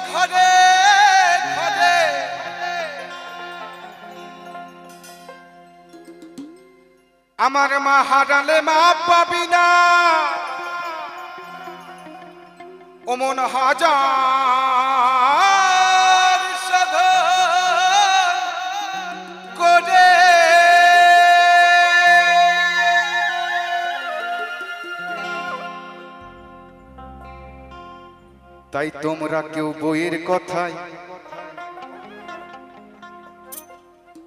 ঘরে ঘরে আমার মা হারালে মা পাবি না ওমন হাজার সাধন করে তাই তোমরা কেউ বইয়ের কথায়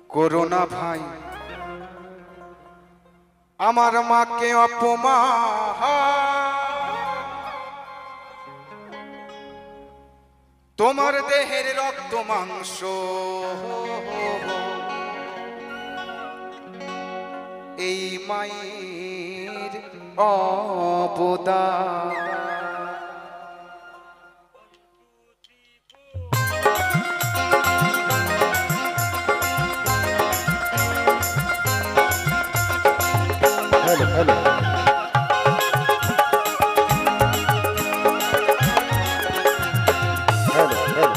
করো না ভাই আমার মাকে অপমান তোমার দেহের রক্ত মাংস এই মায়ের অবদান Hello, hello. Hello, hello,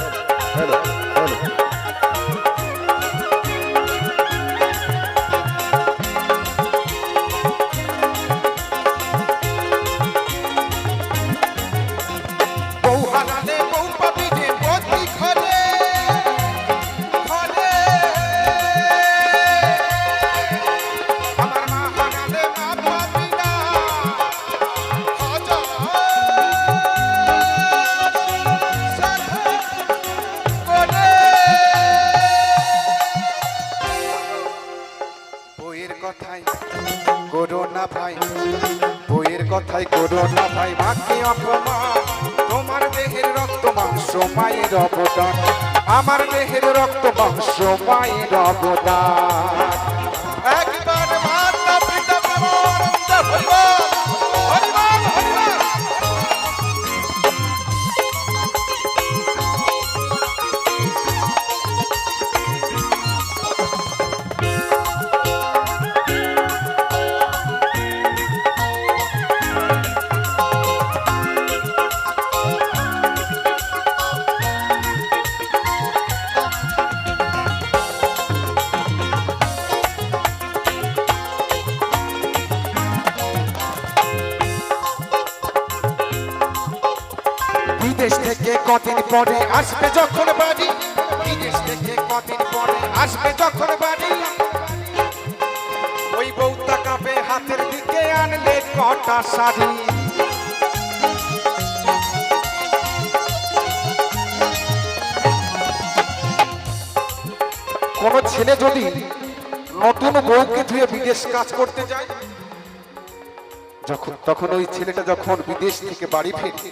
hello, hello. বউ হারালে বউ পাবি রে প্রতি ঘরে ঘরে আমার মা হারালে মা পাবি না হাজার সাধন করে বইয়ের কথায় করো না ভাই বইয়ের কথায় করো না ভাই মাকে অপমান তোমার দেহের রক্ত মাংস মায়ের অবদান আমার দেহের রক্ত মাংস মায়ের অবদান একবার মাতা পিতা প্রেমানন্দ হরিবল হরিবল হরিবল বিদেশ থেকে কদিন পরে আসবে যখন বাড়ি বিদেশ থেকে কদিন পরে আসবে যখন বাড়ি ওই বউ তাকাবে হাতের দিকে আনলে কটা শাড়ি কোন ছেলে যদি নতুন বউকে ধুয়ে বিদেশ কাজ করতে যায় তখন ওই ছেলেটা যখন বিদেশ থেকে বাড়ি ফেরে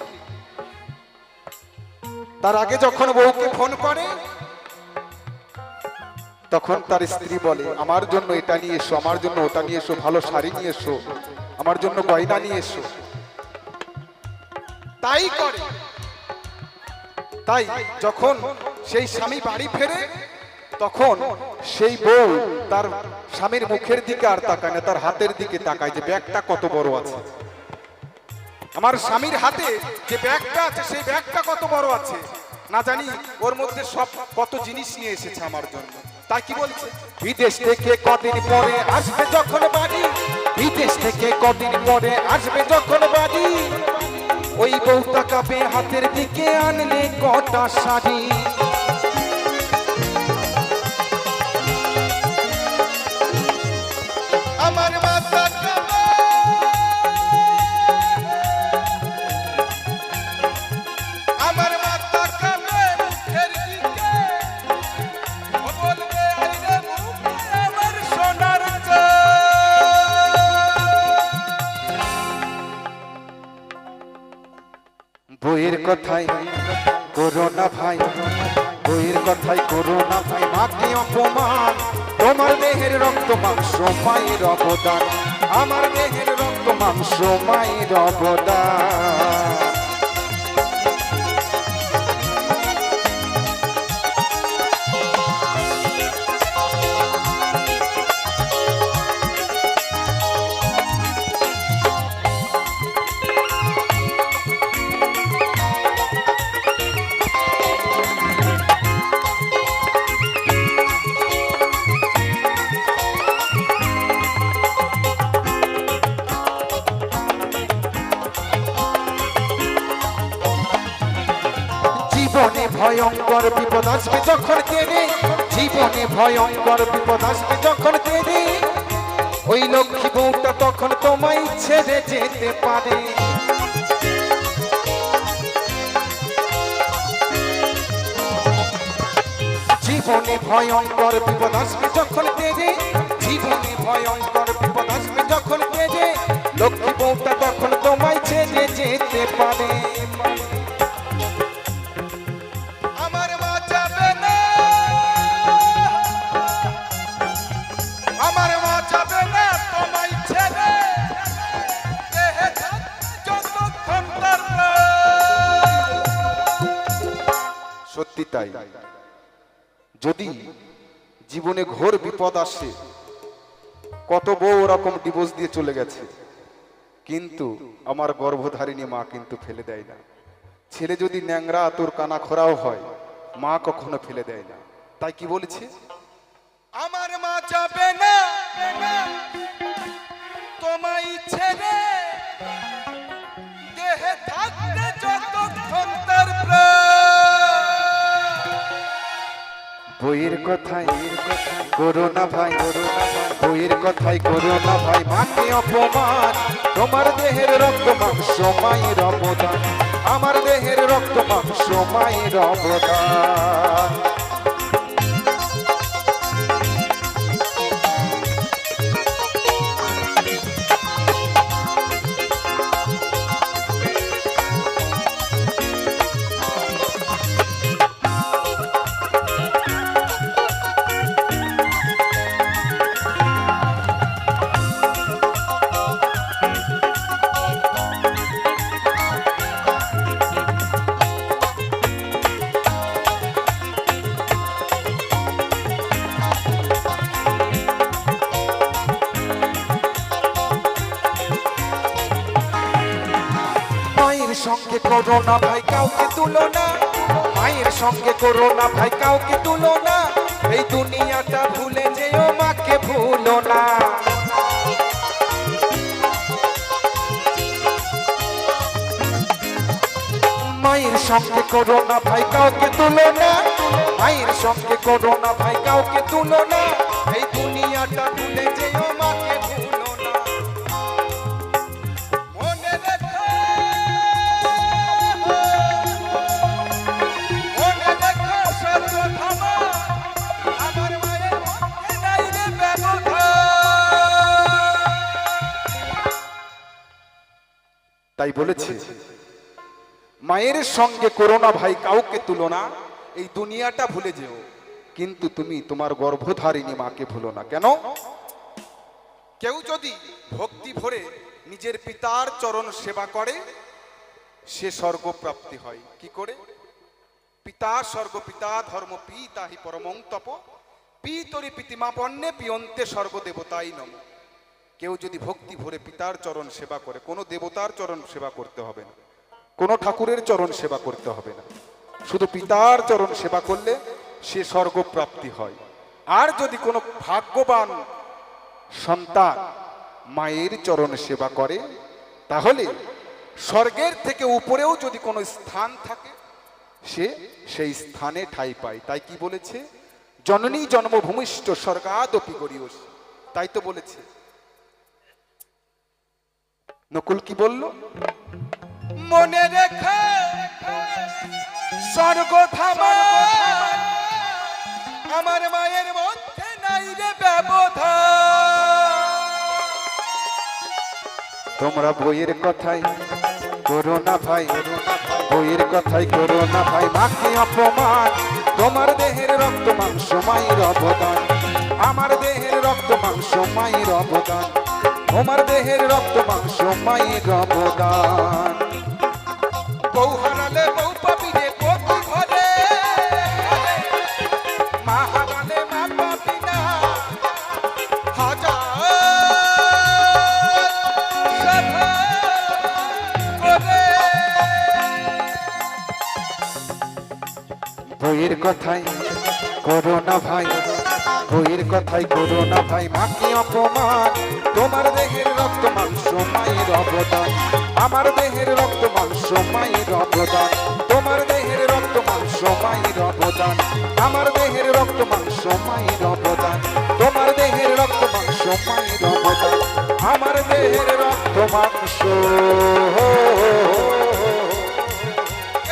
তার আগে যখন বউকে ফোন করে তখন তার স্ত্রী বলে আমার জন্য এটা নিয়ে এসো আমার জন্য ওটা নিয়ে এসো ভালো শাড়ি নিয়ে এসো আমার জন্য গয়না নিয়ে এসো তাই করে তাই যখন সেই স্বামী বাড়ি ফেরে তখন সেই বউ তার স্বামীর মুখের দিকে আর তাকায় না তার হাতের দিকে তাকায় যে ব্যাগটা কত বড় আছে আমার স্বামীর হাতে যে ব্যাগটা আছে সেই ব্যাগটা কত বড় আছে না জানি ওর মধ্যে সব কত জিনিস নিয়ে এসেছে আমার জন্য তাই কি বলছে বিদেশ থেকে কদিন পরে আসবে যখন বাড়ি বিদেশ থেকে কদিন পরে আসবে যখন বাড়ি ওই বউ তাকাবে হাতের দিকে আনলে কটা শাড়ি আমার মাথা আমার মাথা কামে মুখের দিকে ও বলবে আইরে মুখে আমার সোনার বইয়ের কথাই করো না ভাই বইয়ের কথাই করো না ভাই মাকে অপমান তোমার দেহের রক্ত মাংস মায়ের অবদান আমার দেহের রক্ত মাংস মায়ের অবদান জীবনে ভয়ঙ্কর বিপদ আসবে যখন তেরে, জীবনে ভয়ঙ্কর বিপদ আসবে যখন তেরে, ওই লক্ষ্মী বউটা তখন তোমায় ছেড়ে যেতে পারে। জীবনে ভয়ঙ্কর বিপদ আসবে যখন তেরে, জীবনে ভয়ঙ্কর বিপদ আসবে যখন তেরে, লক্ষ্মী বউটা তখন তোমায় ছেড়ে যেতে পারে। আমার মা যাবে না, আমার মা যাবে না তোমায় ছেড়ে, দেহে থাকবে যতক্ষণ তার প্রাণ। সত্যি তাই, যদি জীবনে ঘোর বিপদ আসে, কত বউ ওরকম ডিভোর্স দিয়ে চলে গেছে, কিন্তু আমার গর্ভধারিণী মা কিন্তু ফেলে দেয় না। ছেলে যদি ন্যাংরা আতুর কানা খোরাও হয়, মা কখনো ফেলে দেয় না। তাই কি বলেছে, আমার মা যাবে না তোমায় ছেড়ে, দেহে থাকবে যতক্ষণ তার প্রাণ। বইয়ের কথাই করো না ভাই, বইয়ের কথাই করো না ভাই, মাকে অপমান, তোমার দেহের রক্ত মাংস মায়ের অবদান, আমার দেহের রক্ত মাংস মায়ের অবদান। মায়ের সঙ্গে করো না ভাই কাউকে তুলনা, মায়ের সঙ্গে করো না ভাই কাউকে তুলনা, এই দুনিয়াটা ভুলে যেও মাকে ভুলো না। মায়ের সঙ্গে করো না ভাই কাউকে তুলনা, মায়ের সঙ্গে করো না ভাই কাউকে তুলনা, এই দুনিয়াটা ভুলে যেও মাকে ভুলো না। মনে রেখো, মনে রেখো সর্বক্ষমা, আমার মায়ের মধ্যে নাই রে ব্যবধান। তাই বলেছে, মায়ের সঙ্গে করো না ভাই কাউকে তুলনা, এই দুনিয়াটা ভুলে যেও, কিন্তু তুমি তোমার গর্ভধারিণী মাকে ভুলো না। কেন? কেউ যদি ভক্তি ভরে নিজের পিতার চরণ সেবা করে, সে স্বর্গপ্রাপ্তি হয়। কি করে? পিতা স্বর্গ পিতা ধর্ম পিতা হি পরমং তপ, পিতরি পিতিমা পণ্যে পিয়ন্তে স্বর্গদেবতাই নম। কেউ যদি ভক্তি ভরে পিতার চরণ সেবা করে, কোনো দেবতার চরণ সেবা করতে হবে না, কোনো ঠাকুরের চরণ সেবা করতে হবে না, শুধু পিতার চরণ সেবা করলে সে স্বর্গপ্রাপ্তি হয়। আর যদি কোনো ভাগ্যবান সন্তান মায়ের চরণ সেবা করে, তাহলে স্বর্গের থেকে উপরেও যদি কোনো স্থান থাকে, সে সেই স্থানে ঠাঁই পায়। তাই কি বলেছে, জননী জন্মভূমিষ্ঠ স্বর্গাদপি গরীয়সী। তাই তো বলেছে। নকুল কি বলল? মনে রেখো স্বর্গধামা, আমার মায়ের মধ্যে নাই রে ব্যবধান। তোমরা বইয়ের কথাই করো না ভাই, বইয়ের কথাই করো না ভাই, মাকে অপমান, তোমার দেহের রক্ত মাংস মায়ের অবদান, আমার দেহের রক্ত মাংস মায়ের অবদান, তোমার দেহের রক্ত মাংস মায়ের অবদান। বউ হারালে বউ পাবি রে প্রতি ঘরে, মা হারালে মা পাবি না হাজার সাধা করে। বইয়ের কথাই করো না ভাই, বইয়ের কথাই করো না ভাই, মাকে অপমান, তোমার দেহের রক্ত মাংস মায়ের অবদান, আমার দেহের রক্ত মাংস মায়ের অবদান, তোমার দেহের রক্ত মাংস অবদান, আমার দেহের রক্ত মাংস মায়ের অবদান, তোমার দেহের রক্ত মাংস মায়ের অবদান, আমার দেহের রক্ত মাংস।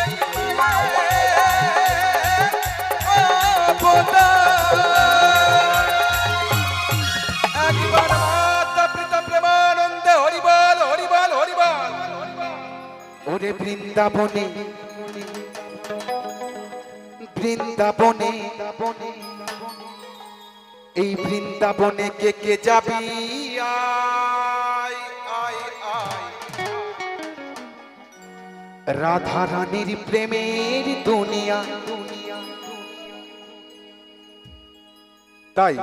এই মায়ের অবদান। একবার মাতা পিতা প্রেমানন্দে হরিবল হরিবল হরিবল। ওরে বৃন্দাবনে বৃন্দাবনে এই বৃন্দাবনে কে কে যাবি আয় আয় আয়, রাধা রানীর প্রেমের দুনিয়া। তাই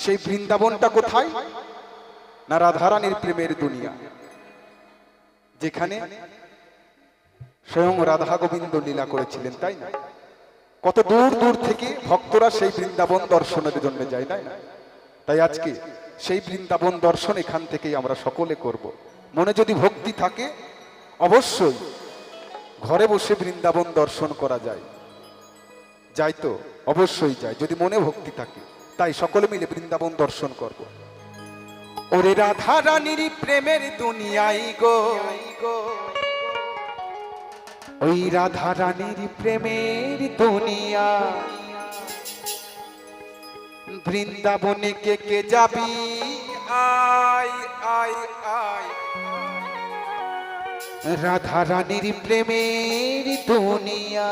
সেই বৃন্দাবনটা কোথায়? না রাধা রানীর প্রেমের দুনিয়া, যেখানে স্বয়ং রাধা গোবিন্দ লীলা করেছিলেন, তাই না? কত দূর দূর থেকে ভক্তরা সেই বৃন্দাবন দর্শনের জন্য যায়, তাই না? তাই আজকে সেই বৃন্দাবন দর্শন এখান থেকেই আমরা সকলে করব। মনে যদি ভক্তি থাকে অবশ্যই ঘরে বসে বৃন্দাবন দর্শন করা যায়, যাই তো অবশ্যই যায় যদি মনে ভক্তি থাকে। তাই সকলে মিলে বৃন্দাবন দর্শন করব। ওরে রাধা রানীর প্রেমের দুনিয়াই গো, ওই রাধা রানীর প্রেমের দুনিয়া, বৃন্দাবনে কে কে যাবি আয় আয় আয়, রাধা রানীর প্রেমের দুনিয়া।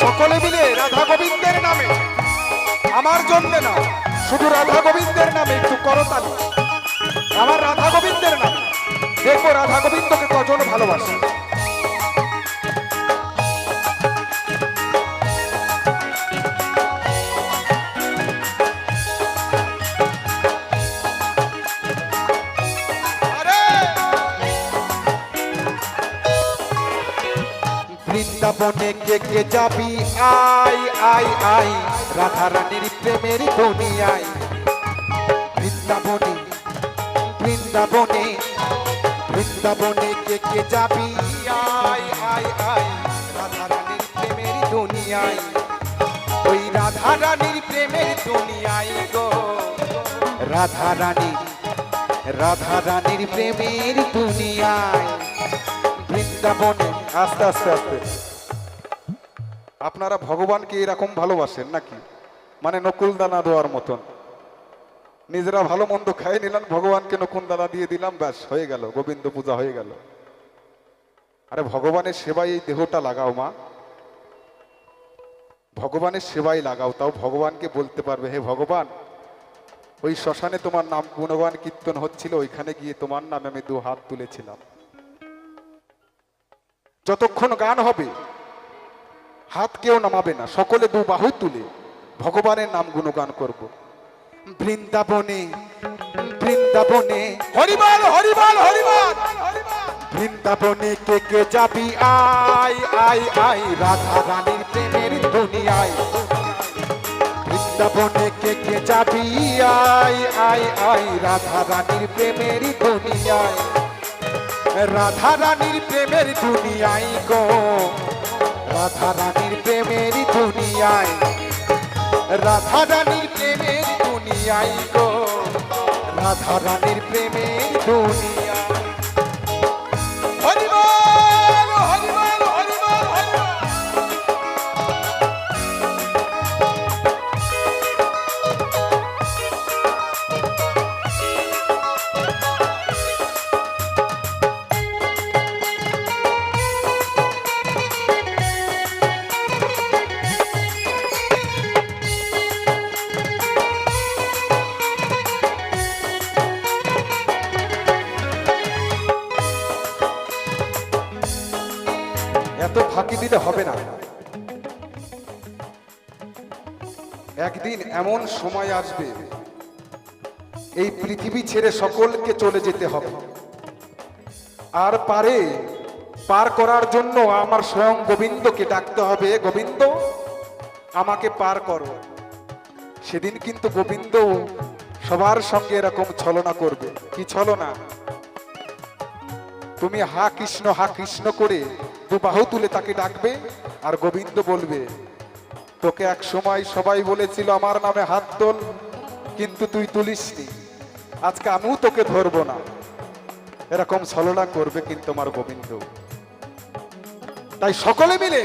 সকলে মিলে রাধা গোবিন্দের নামে, আমার জন্য না, শুধু রাধা গোবিন্দের নামে একটু করতালি। আমার রাধা গোবিন্দের নামে, দেখো রাধা গোবিন্দকে কজন ভালোবাসে। বৃন্দাবনে কে কে যাবি আয় আয় আয়, রাধা রানীর প্রেমের দুনিয়ায়। বৃন্দাবনে বৃন্দাবনে বৃন্দাবনে কে কে যাবি আয় আয় আয়, রাধা রানীর প্রেমের দুনিয়ায়। ওই রাধা রানীর প্রেমের দুনিয়ায় গো, রাধা রানীর প্রেমের দুনিয়ায়। বৃন্দাবনে আস্তে আস্তে আস্তে। আপনারা ভগবানকে এরকম ভালোবাসেন নাকি? মানে নকুল দানা দেওয়ার মতন, নিজেরা ভালো মন্দ খাই নিলাম, ভগবানকে নকুল দানা দিয়ে দিলাম, ব্যাস হয়ে গেল, গোবিন্দ পূজা হয়ে গেল। আরে ভগবানের সেবায় এই দেহটা লাগাও মা, ভগবানের সেবায় লাগাও। তাও ভগবানকে বলতে পারবে, হে ভগবান, ওই শ্মশানে তোমার নাম গুণগান কীর্তন হচ্ছিল, ওইখানে গিয়ে তোমার নামে আমি 2 হাত তুলেছিলাম। যতক্ষণ গান হবে হাত কেউ নামাবে না, সকলে 2 বাহু তুলে ভগবানের নাম গুণগান করব। বৃন্দাবনে বৃন্দাবনে হরিবল হরিবল হরিবল। বৃন্দাবনে কে কে যাবি আয় আয় আয়, রাধা রানীর প্রেমের দুনিয়ায়। বৃন্দাবনে কে কে যাবি আয় আয় আয়, রাধা রানীর প্রেমের দুনিয়ায়। রাধা রানীর প্রেমের দুনিয়ায় গো, রাধা রানীর প্রেমের দুনিয়ায়। রাধা রানীর প্রেমের দুনিয়ায় গো, রাধা রানীর প্রেমের দুনিয়া। হরিবল হরিবল হরিবল হরিবল। এত ফাঁকি দিলে হবে না। একদিন এমন সময় আসবে এই পৃথিবী ছেড়ে সকলকে চলে যেতে হবে, আর পার করার জন্য আমার স্বয়ং গোবিন্দকে ডাকতে হবে, গোবিন্দ আমাকে পার করো। সেদিন কিন্তু গোবিন্দ সবার সঙ্গে এরকম ছলনা করবে। কি ছলনা? তুমি হা কৃষ্ণ করে দু বাহু তুলে তাকে ডাকবে, আর গোবিন্দ বলবে, তোকে এক সময় সবাই বলেছিল আমার নামে হাত তোল, কিন্তু তুই তুলিসনি, আজকে আমিও তোকে ধরবো না। এরকম ছলনা করবে কিন্তু আমার গোবিন্দ। তাই সকলে মিলে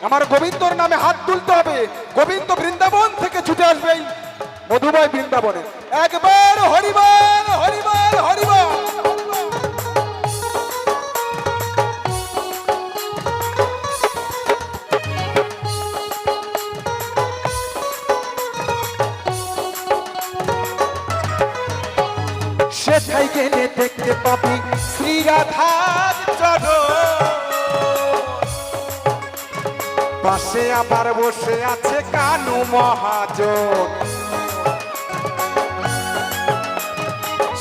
আমার গোবিন্দর নামে হাত তুলতে হবে। গোবিন্দ বৃন্দাবন থেকে ছুটে আসবে এই মধুময় বৃন্দাবনে। একবার হরিবল হরিবল হরিবল। সেথায় গেলে দেখতে পাবি শ্রী রাধার চরণ, পাশে আবার বসে আছে কানু মহাজন।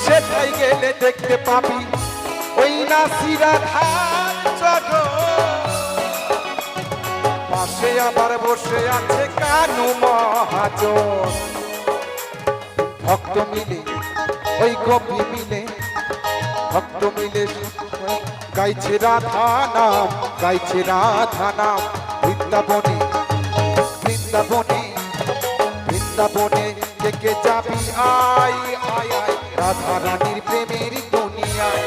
সেথায় গেলে দেখতে পাবি ওই না শ্রী রাধার চরণ, পাশে আবার বসে আছে কানু মহাজন। ভক্ত মিলে ওই গোপী মিলে, ভক্ত মিলে গাইছে রাধা নাম, গাইছে রাধা নাম। বৃন্দাবনে বৃন্দাবনে বৃন্দাবনে কে যাবি আই আই আই, রাধা রানীর প্রেমের দুনিয়ায়,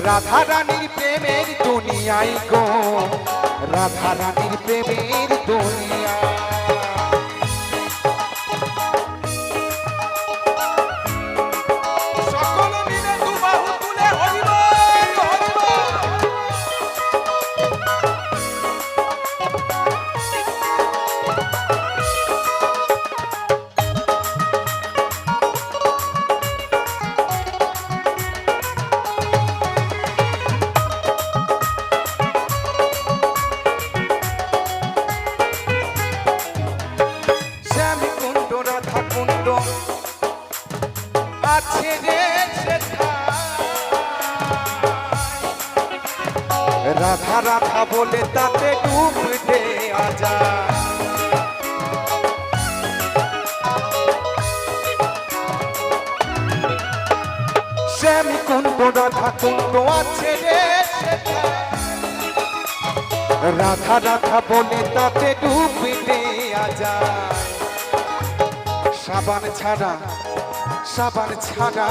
রাধা রানীর প্রেমের দুনিয়ায় গো, রাধা রানীর প্রেমের দুনিয়ায়। আছে রে রাধা রাধা বলে তাতে ডুব দেয়া যায়। শ্যাম কুণ্ড রাধা কুণ্ড আছে রে, রাধা রাধা বলে তাতে ডুব দেয়া যায়। সাবান ছাড়া সাবান ছাড়া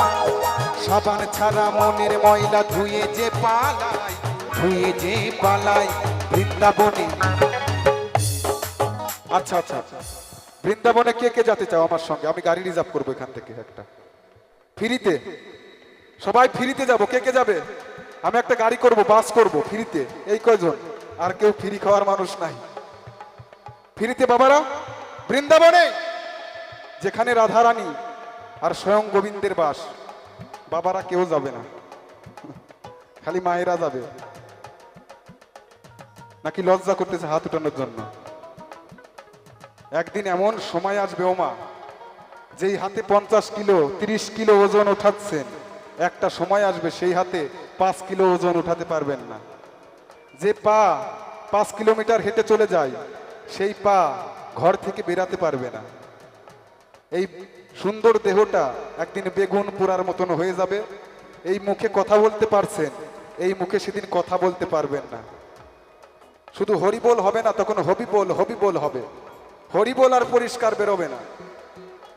সাবান ছাড়া মনের ময়লা ধুয়ে যে পালাই, ধুয়ে যে পালাই বৃন্দাবনে। আচ্ছা আচ্ছা আচ্ছা, বৃন্দাবনে কে কে যেতে চাও আমার সঙ্গে? আমি গাড়ি রিজার্ভ করবো এখান থেকে একটা ফ্রিতে। সবাই ফ্রিতে যাব, কে কে যাবে? আমি একটা গাড়ি করব, বাস করব ফ্রিতে। এই কয়জন, আর কেউ ফ্রি খাওয়ার মানুষ নাই। ফ্রিতে বাবারা বৃন্দাবনে, যেখানে রাধা রানী আর স্বয়ং গোবিন্দের বাস। বাবারা কেউ যাবে না, খালি মায়েরা যাবে। নাকি লজ্জা করতেছে হাত উঠানোর জন্য? একদিন এমন সময় আসবে ওমা, যেই হাতে 50 কিলো 30 কিলো ওজন উঠাচ্ছেন, একটা সময় আসবে সেই হাতে 5 কিলো ওজন উঠাতে পারবেন না। যে পা 5 কিলোমিটার হেঁটে চলে যায়, সেই পা ঘর থেকে বেরাতে পারবে না। এই সুন্দর দেহটা একদিন বেগুন পোড়ার মতন হয়ে যাবে। এই মুখে কথা বলতে পারছেন, এই মুখে সেদিন কথা বলতে পারবেন না। শুধু হরিবোল হবে না, তখন হবিবোল হবিবোল হবে। হরিবোল আর পরিষ্কার বেরোবে না,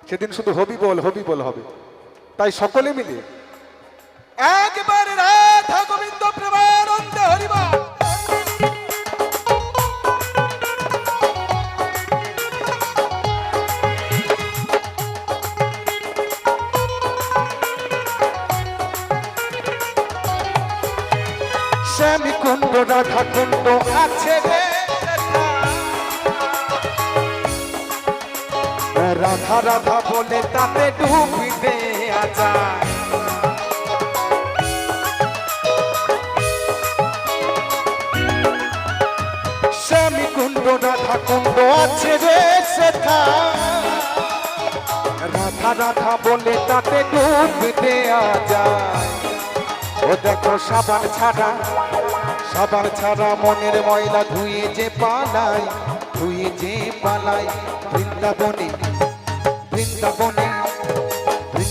সেদিন শুধু হবিবোল হবিবোল হবে। তাই সকলে মিলে একবার রাধা গোবিন্দ প্রেমানন্দে হরিবোল। শ্যামী কুণ্ড রাধা কুণ্ড আছে রে, রাধা রাধা বলে তাতে ডুবি দেয়া যায়। শ্যামী কুণ্ড রাধা কুণ্ড আছে রে সেথা, রাধা রাধা বলে তাতে ডুবি দেয়া যায়। ও দেখো সাবান ছাড়া মনের ময়লা ধুয়ে যে পালাই, ধুয়ে যে পালাই বৃন্দাবনে বৃন্দাবনে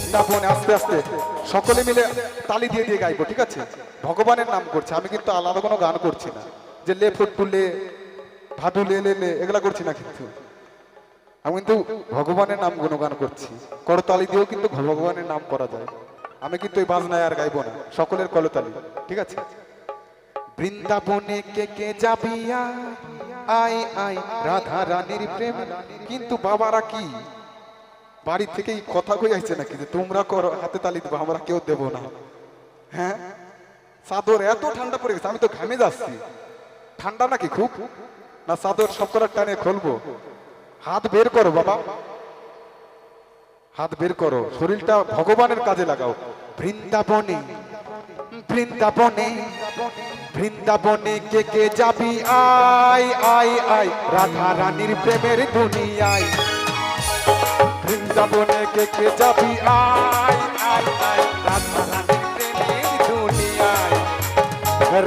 বৃন্দাবনে আস্তে আস্তে সকলে মিলে তালি দিয়ে দিয়ে গাইবো, ঠিক আছে? ভগবানের নাম করছে, আমি কিন্তু আলাদা কোনো গান করছি না, যে লে ফুটু লে ভাদু লে লে লে এগুলা করছি না, কিন্তু আমি কিন্তু ভগবানের নাম গুণগান করছি। করতালি দিয়েও কিন্তু ভগবানের নাম করা যায়। আমি কিন্তু এই বাজনায় আর গাইবো না, সকলের করতালি, ঠিক আছে? বৃন্দাবনে কে কে যাবি আয় আয় রাধা রানীর প্রেম। কিন্তু বাবারা কি বাড়ি থেকেই কথা কই আইছে নাকি যে তোমরা করো, হাতে তালি দেবো, আমরা কেউ দেবো না? হ্যাঁ, চাদর এত ঠান্ডা পড়ে গেছে, আমি তো ঘামে যাচ্ছি। ঠান্ডা নাকি খুব? না চাদর সব করার টানে খুলবো? হাত বের করো বাবা, হাত বের করো, শরীরটা ভগবানের কাজে লাগাও। বৃন্দাবনে বৃন্দাবনে বৃন্দাবনে কে কে যাবি আয় আয় আয় রাধা রানীর প্রেমের দুনিয়ায়। বৃন্দাবনে কে কে যাবি আয় আয় আয় রাধা রানীর প্রেমের দুনিয়ায়।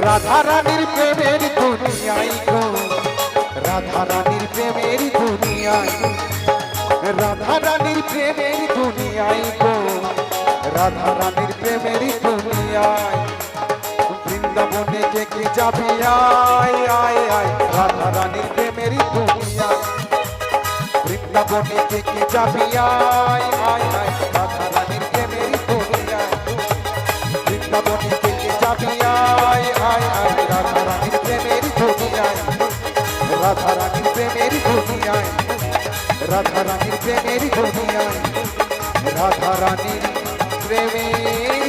রাধা রানীর প্রেমের দুনিয়ায় গো, রাধা রানীর প্রেমের দুনিয়ায়, রাধা রানীর প্রেমের দুনিয়ায় গো, রাধা রানীর প্রেমের দুনিয়ায়। বৃন্দাবনে কে কে যাবি আয় আয় আয় রাধা রানীর প্রেমের দুনিয়ায়। বৃন্দাবনে কে কে যাবি আয় আয় আয় রাধা রানীর প্রেমের দুনিয়ায়। বৃন্দাবনে কে কে যাবি আয় আয় আয় রাধা রানীর প্রেমের দুনিয়ায়। রাধা রানীর প্রেমের দুনিয়ায়, রাধা রানীর প্রেমের দুনিয়ায়, রাধা রানীর প্রেমের